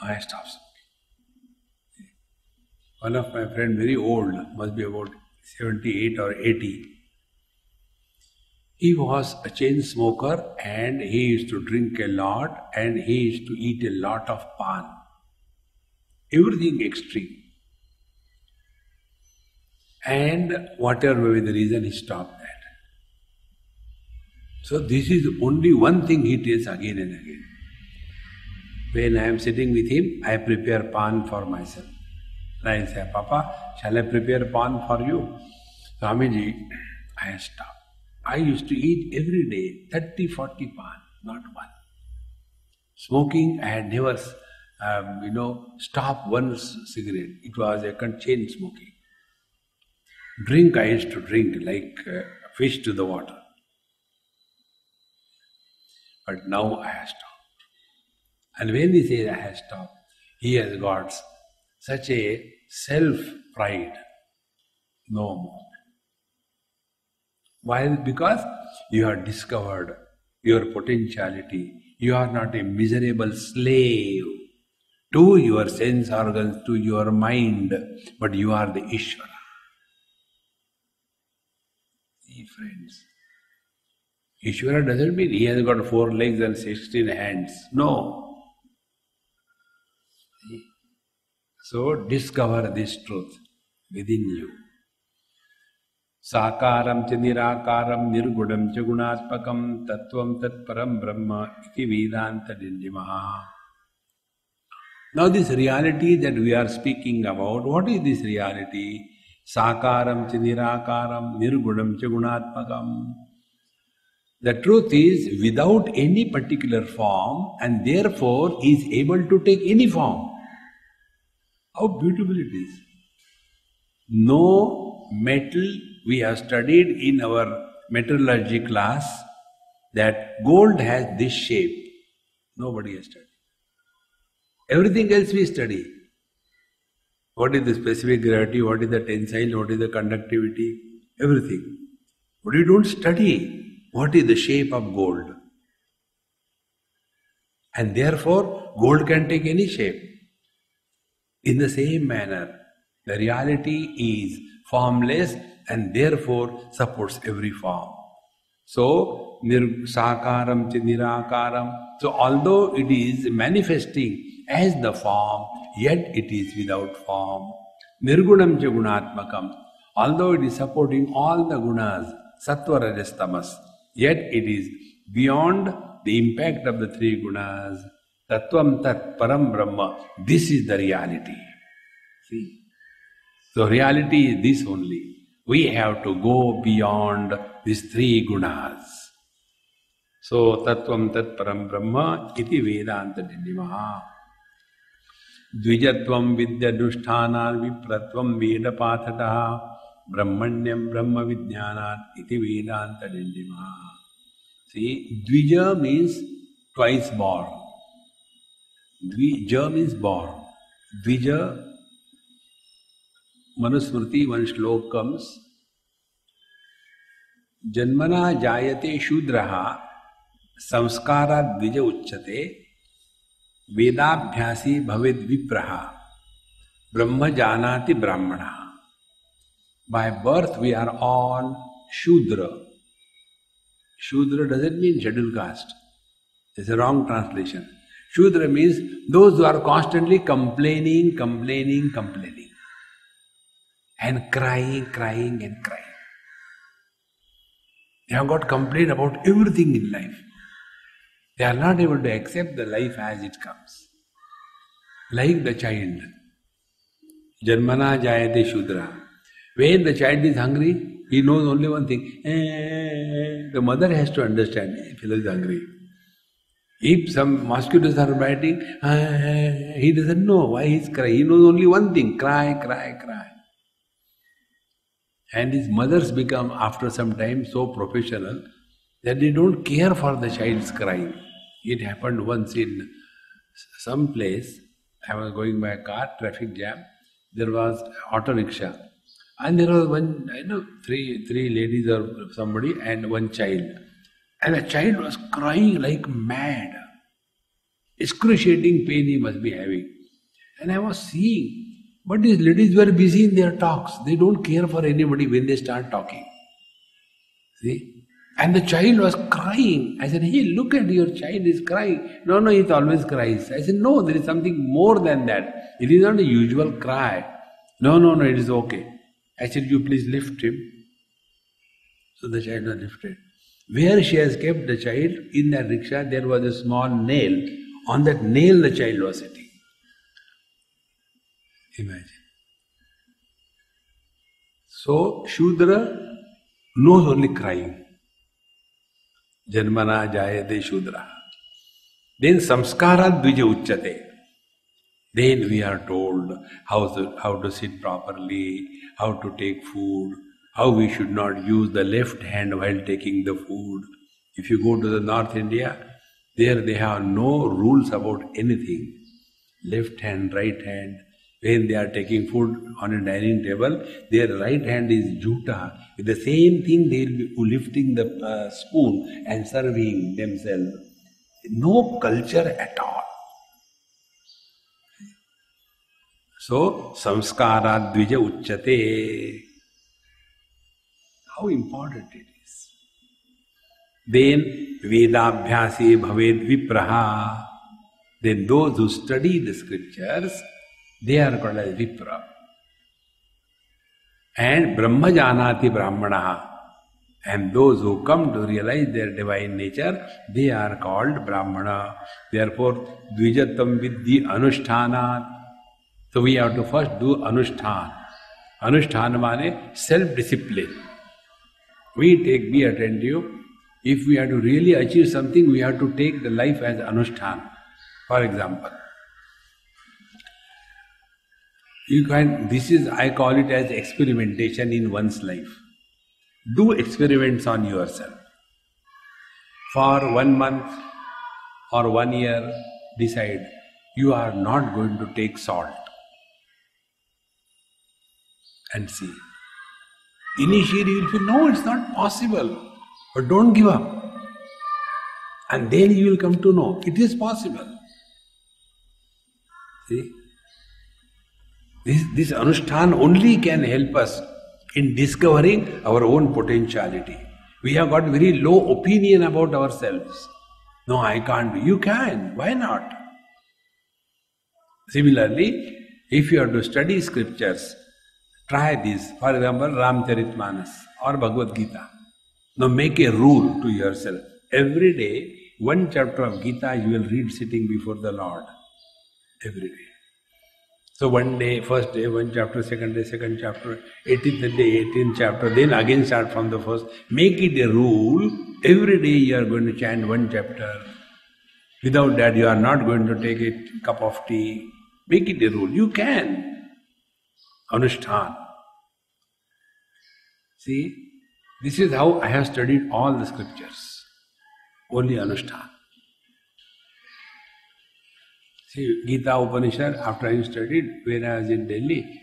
Now I stop smoking. One of my friends, very old, must be about 78 or 80, he was a chain smoker and he used to drink a lot and he used to eat a lot of pan. Everything extreme. And whatever may be the reason, he stopped that. So this is only one thing he tells again and again. When I am sitting with him, I prepare pan for myself. And I say, Papa, shall I prepare pan for you? Swamiji, I stopped. I used to eat every day 30, 40 pan, not one. Smoking, I had never stopped one cigarette. It was a chain smoking. Drink, I used to drink like fish to the water. But now I have stopped. And when he says I have stopped, he has got such a self-pride. No more. Why? Because you have discovered your potentiality. You are not a miserable slave to your sense organs, to your mind, but you are the Ishvara. See, friends, Ishvara doesn't mean he has got 4 legs and 16 hands. No. See? So discover this truth within you. Sakaram cha nirakaram nirgunam cha gunatmakam tattvam tat param brahma iti vedanta dindimaha. Now this reality that we are speaking about, what is this reality? Sakaram cha nirakaram nirgunam cha gunatmakam. The truth is without any particular form and therefore is able to take any form. How beautiful it is. No metal, we have studied in our metallurgy class that gold has this shape. Nobody has studied. Everything else we study. What is the specific gravity, what is the tensile, what is the conductivity, everything. But you don't study what is the shape of gold. And therefore, gold can take any shape. In the same manner, the reality is formless and therefore supports every form. So, sakaram cha nirakaram. So, although it is manifesting as the form, yet it is without form. Nirgunam cha gunatmakam. Although it is supporting all the gunas, sattva, rajas, tamas, yet it is beyond the impact of the 3 gunas. Tattvam tat param brahma. This is the reality. See? So reality is this only. We have to go beyond these 3 gunas. So tattvam tat param brahma iti vedanta dindimaha. Dvijatvam vidya dusthana vipratvam veda pathataha brahmanyam brahma vijnanat iti vedanta dindimaha. See, dvija means twice born. Dvija means born. Dvija, Manusmriti, one shlok comes, Janmana jayate shudraha samskara dvija uchyate vedabhyasi bhavid vipraha brahma janati brahmana. By birth we are all Shudra. Shudra doesn't mean scheduled caste. It's a wrong translation. Shudra means those who are constantly complaining. And crying. They have got complaint about everything in life. They are not able to accept the life as it comes. Like the child. Janmana jayate shudra. When the child is hungry, he knows only one thing. The mother has to understand, if he is hungry. If some mosquitoes are biting, he doesn't know why he is crying. He knows only one thing, cry. And his mothers become, after some time, so professional that they don't care for the child's crying. It happened once in some place, I was going by a car, traffic jam, there was auto rickshaw. And there was one, three ladies or somebody and one child. And the child was crying like mad. Excruciating pain he must be having. And I was seeing, but these ladies were busy in their talks. They don't care for anybody when they start talking. See? And the child was crying. I said, hey, look at your child is crying. No, it always cries. I said, no, there is something more than that. It is not a usual cry. No, it is okay. I said, you please lift him. So the child was lifted. Where she has kept the child, in that rickshaw, there was a small nail. On that nail, the child was sitting. Imagine. So, Shudra knows only crying. Janmana jayate Shudra. Then samskara dvija uchyate. Then we are told how to sit properly, how to take food, how we should not use the left hand while taking the food. If you go to the North India, there they have no rules about anything. Left hand, right hand. When they are taking food on a dining table, their right hand is juta. With the same thing, they will be lifting the spoon and serving themselves. No culture at all. So, samskara dvija uchyate. How important it is. Then, vedabhyasi bhaved vipraha. Then those who study the scriptures, they are called as vipra. And brahmajanati brahmanaha. And those who come to realize their divine nature, they are called brahmana. Therefore, dvijatam vidhi anushthanat. So we have to first do anushthana. Anushthana means self-discipline. Be attentive. If we have to really achieve something, we have to take the life as anushthana. For example, I call it as experimentation in one's life. Do experiments on yourself. For 1 month or 1 year, decide you are not going to take salt. And see. Initially you will feel, no, it's not possible. But don't give up. And then you will come to know, it is possible. See? This Anushtan only can help us in discovering our own potentiality. We have got very low opinion about ourselves. No, I can't be. You can. Why not? Similarly, if you have to study scriptures, try this. For example, Ramcharitmanas or Bhagavad Gita. Now make a rule to yourself. Every day, 1 chapter of Gita you will read sitting before the Lord. Every day. So one day, first day, 1 chapter, second day, 2nd chapter, 18th day, 18th chapter, then again start from the first. Make it a rule. Every day you are going to chant 1 chapter. Without that you are not going to take a cup of tea. Make it a rule. You can. Anushtan. See, this is how I have studied all the scriptures. Only Anushtan. See, Gita Upanishad, after I studied, when I was in Delhi,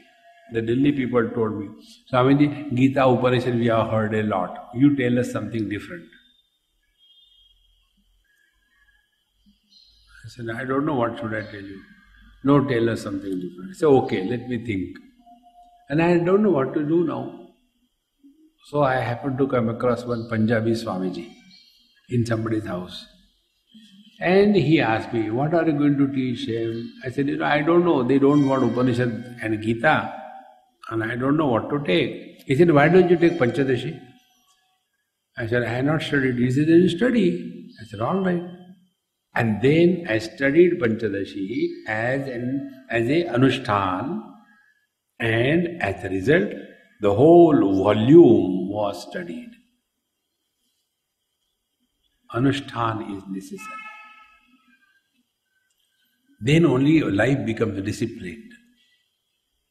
the Delhi people told me, Swamiji, Gita Upanishad we have heard a lot. You tell us something different. I said, I don't know what should I tell you. No, tell us something different. I said, okay, let me think. And I don't know what to do now. So I happened to come across one Punjabi Swamiji in somebody's house. And he asked me, what are you going to teach him? I said, I don't know. They don't want Upanishad and Gita. And I don't know what to take. He said, why don't you take Panchadashi? I said, I have not studied. He said, then you study. I said, all right. And then I studied Panchadashi as a Anushtan. And as a result, the whole volume was studied. Anushtan is necessary. Then only life becomes disciplined.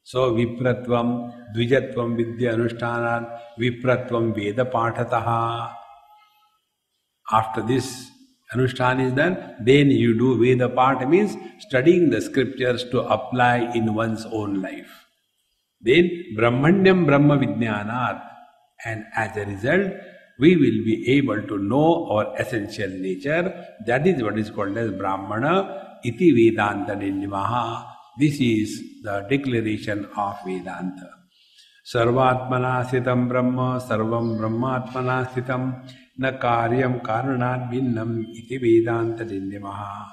So, Vipratvam, Dvijatvam Vidya Anushtanat, Vipratvam Veda Pathataha. After this, Anushthan is done, then you do Veda part, means studying the scriptures to apply in one's own life. Then Brahmanyam Brahma Vijnanat, and as a result, we will be able to know our essential nature. That is what is called as Brahmana iti Vedanta Nirnimaha. This is the declaration of Vedanta. Sarvatmana Sitam Brahma, Sarvam Brahmatmana Sitam, na Karyam Karanat Bhinnam iti Vedanta Nirnimaha.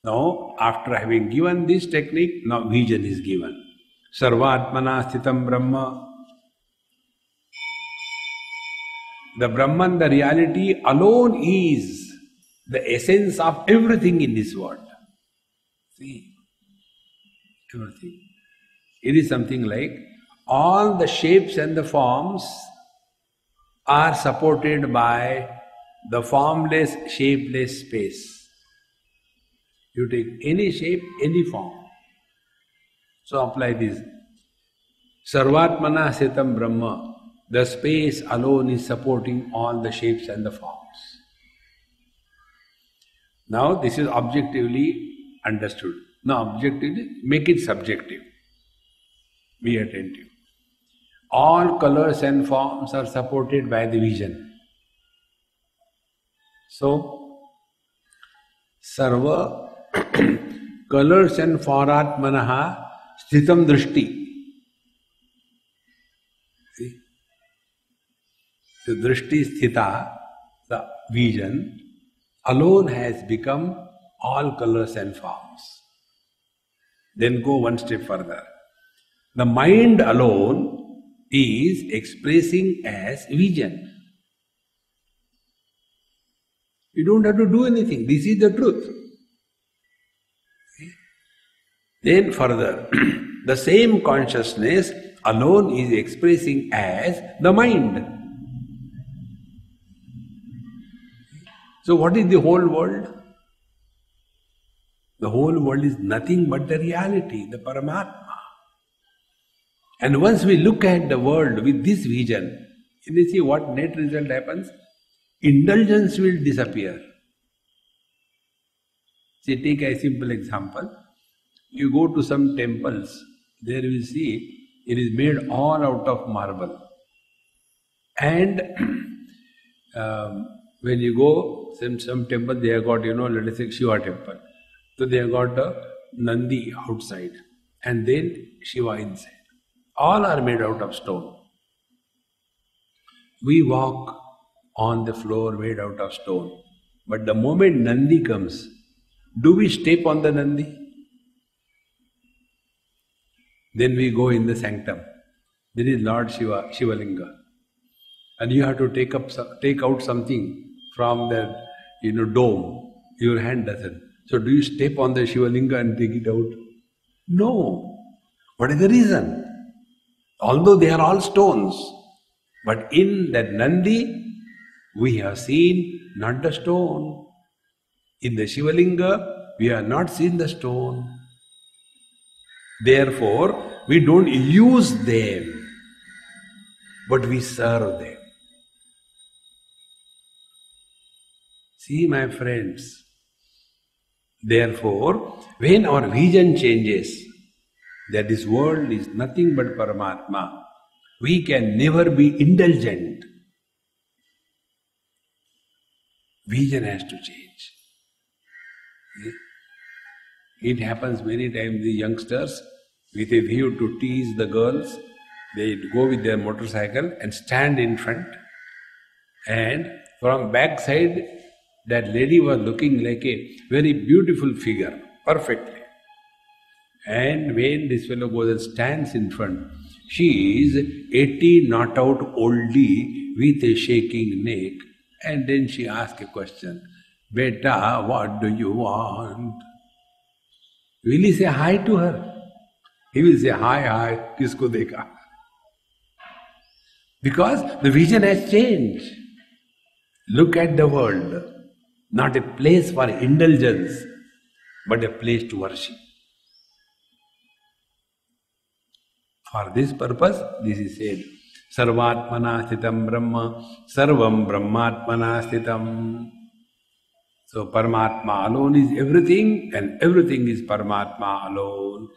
Now, after having given this technique, now vision is given. Sarvatmana Sitam Brahma. The Brahman, the reality alone is the essence of everything in this world. See, everything. It is something like all the shapes and the forms are supported by the formless, shapeless space. You take any shape, any form. So apply this. Sarvatmana Sitam Brahma. The space alone is supporting all the shapes and the forms. Now this is objectively understood. Now objectively, make it subjective. Be attentive. All colors and forms are supported by the vision. So, Sarva colors and Faratmanaha Sthitam Drishti. The drishti sthita, the vision, alone has become all colors and forms. Then go one step further. The mind alone is expressing as vision. You don't have to do anything. This is the truth. Then further, the same consciousness alone is expressing as the mind. So what is the whole world? The whole world is nothing but the reality, the Paramatma. And once we look at the world with this vision, you see what net result happens? Indulgence will disappear. See, take a simple example. You go to some temples, there you will see it is made all out of marble. And when you go, some temple they have got, let us say Shiva temple. So they have got a Nandi outside and then Shiva inside. All are made out of stone. We walk on the floor made out of stone. But the moment Nandi comes, do we step on the Nandi? Then we go in the sanctum. There is Lord Shiva, Shivalinga. And you have to take out something from the dome. Your hand doesn't. So do you step on the Shivalinga and take it out? No. What is the reason? Although they are all stones, but in that Nandi, we have seen not the stone. In the Shivalinga, we have not seen the stone. Therefore, we don't use them, but we serve them. See, my friends, therefore, when our vision changes, that this world is nothing but Paramatma, we can never be indulgent. Vision has to change. It happens many times, the youngsters, with a view to tease the girls, they go with their motorcycle and stand in front, and from back side, that lady was looking like a very beautiful figure, perfectly. And when this fellow goes and stands in front, she is 80 not out oldie with a shaking neck, and then she asks a question, "Beta, what do you want?" Will he say hi to her? He will say, "Hi, kisko dekha?" Because the vision has changed. Look at the world, not a place for indulgence, but a place to worship. For this purpose, this is said, Sarvatmana Sthitam Brahma, Sarvam Brahmatmana Sthitam. So Paramatma alone is everything and everything is Paramatma alone.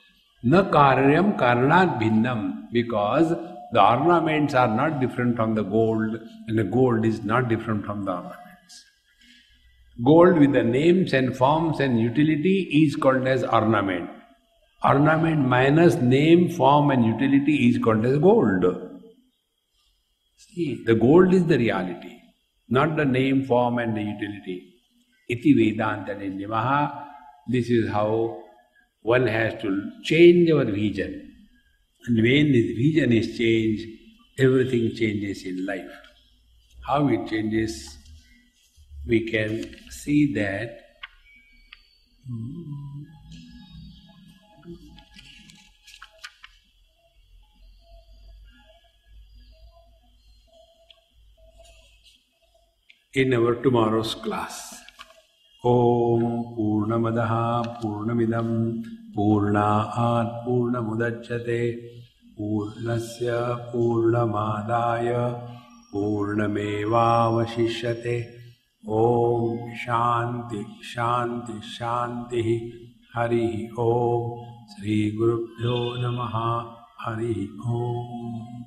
Na karyam karanat bhinnam, because the ornaments are not different from the gold and the gold is not different from the ornaments. Gold with the names and forms and utility is called as ornament. Ornament minus name, form and utility is called as gold. See, the gold is the reality, not the name, form and the utility. Iti Vedanta Nirnimaha. This is how one has to change our vision. And when this vision is changed, everything changes in life. How it changes, we can see that in our tomorrow's class. Om Purnamadaha Purnamidam Purnaat Purnamudachyate Purnasya Purnamadaya Purnamevavashishyate. Om Shanti Shanti Shanti. Hari Om. Sri Gurubhyo Namaha. Hari Om.